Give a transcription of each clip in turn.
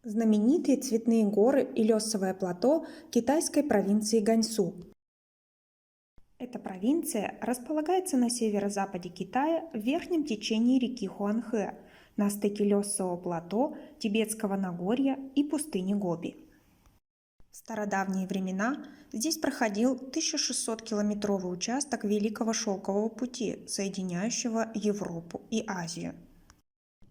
Знаменитые цветные горы и лесовое плато китайской провинции Ганьсу. Эта провинция располагается на северо-западе Китая в верхнем течении реки Хуанхэ, на стыке лесового плато, Тибетского Нагорья и пустыни Гоби. В стародавние времена здесь проходил 1600-километровый участок Великого Шелкового пути, соединяющего Европу и Азию.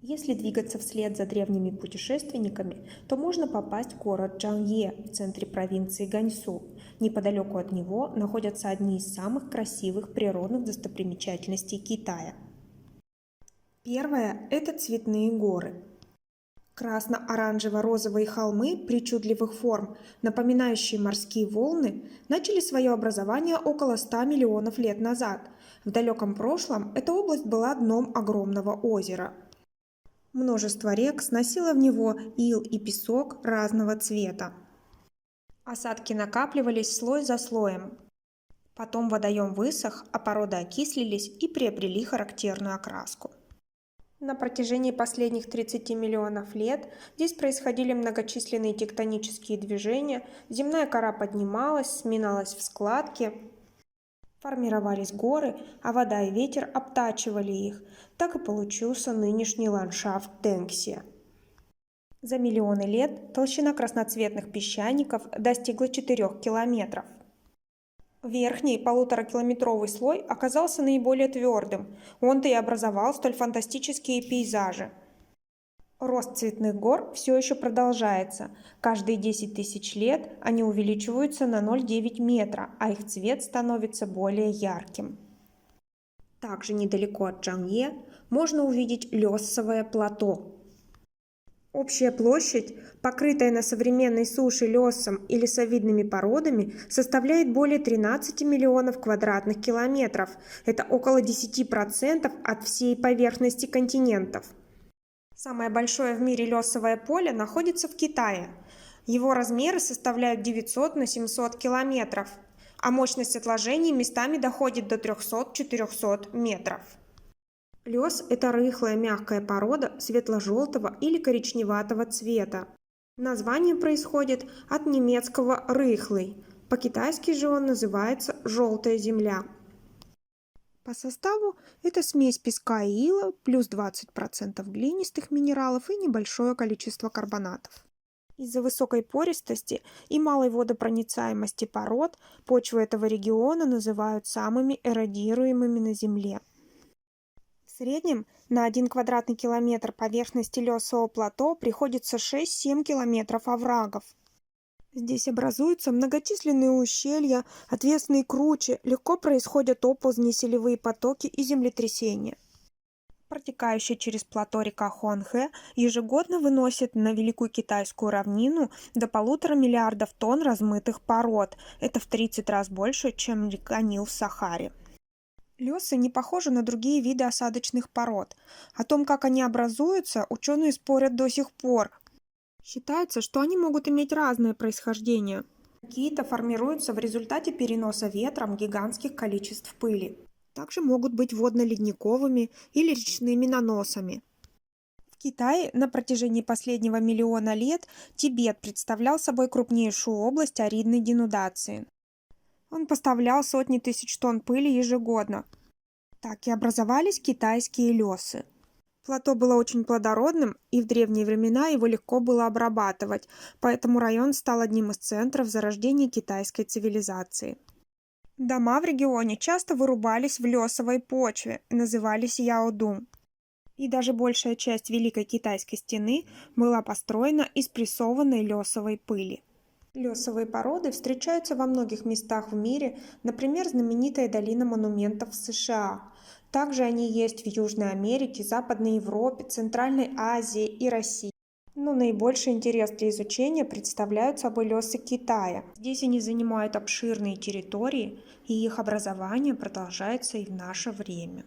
Если двигаться вслед за древними путешественниками, то можно попасть в город Чжанъе в центре провинции Ганьсу. Неподалеку от него находятся одни из самых красивых природных достопримечательностей Китая. Первое – это цветные горы. Красно-оранжево-розовые холмы причудливых форм, напоминающие морские волны, начали свое образование около 100 миллионов лет назад. В далеком прошлом эта область была дном огромного озера. Множество рек сносило в него ил и песок разного цвета. Осадки накапливались слой за слоем. Потом водоем высох, а породы окислились и приобрели характерную окраску. На протяжении последних 30 миллионов лет здесь происходили многочисленные тектонические движения, земная кора поднималась, сминалась в складки, формировались горы, а вода и ветер обтачивали их. Так и получился нынешний ландшафт Дэнкси. За миллионы лет толщина красноцветных песчаников достигла 4 километров. Верхний 1,5-километровый слой оказался наиболее твердым, он-то и образовал столь фантастические пейзажи. Рост цветных гор все еще продолжается. Каждые 10 тысяч лет они увеличиваются на 0,9 метра, а их цвет становится более ярким. Также недалеко от Чжанъе можно увидеть лесовое плато. Общая площадь, покрытая на современной суше лесом и лесовидными породами, составляет более 13 миллионов квадратных километров. Это около 10% от всей поверхности континентов. Самое большое в мире лесовое поле находится в Китае. Его размеры составляют 900 на 700 километров, а мощность отложений местами доходит до 300-400 метров. Лес – это рыхлая мягкая порода светло-желтого или коричневатого цвета. Название происходит от немецкого «рыхлый», по-китайски же он называется «желтая земля». По составу это смесь песка и ила, плюс 20% глинистых минералов и небольшое количество карбонатов. Из-за высокой пористости и малой водопроницаемости пород почвы этого региона называют самыми эродируемыми на Земле. В среднем на 1 квадратный километр поверхности лесового плато приходится 6-7 километров оврагов. Здесь образуются многочисленные ущелья, отвесные кручи, легко происходят оползни, селевые потоки и землетрясения. Протекающая через плато река Хуанхэ ежегодно выносит на Великую Китайскую равнину до 1,5 миллиардов тонн размытых пород. Это в 30 раз больше, чем река Нил в Сахаре. Лесы не похожи на другие виды осадочных пород. О том, как они образуются, ученые спорят до сих пор. Считается, что они могут иметь разное происхождение. Какие-то формируются в результате переноса ветром гигантских количеств пыли. Также могут быть водно-ледниковыми или речными наносами. В Китае на протяжении последнего миллиона лет Тибет представлял собой крупнейшую область аридной денудации. Он поставлял сотни тысяч тонн пыли ежегодно. Так и образовались китайские лесы. Плато было очень плодородным, и в древние времена его легко было обрабатывать, поэтому район стал одним из центров зарождения китайской цивилизации. Дома в регионе часто вырубались в лесовой почве, назывались яодун. И даже большая часть Великой Китайской стены была построена из прессованной лесовой пыли. Лесовые породы встречаются во многих местах в мире, например, знаменитая долина монументов в США. Также они есть в Южной Америке, Западной Европе, Центральной Азии и России. Но наибольший интерес для изучения представляют собой лесы Китая. Здесь они занимают обширные территории, и их образование продолжается и в наше время.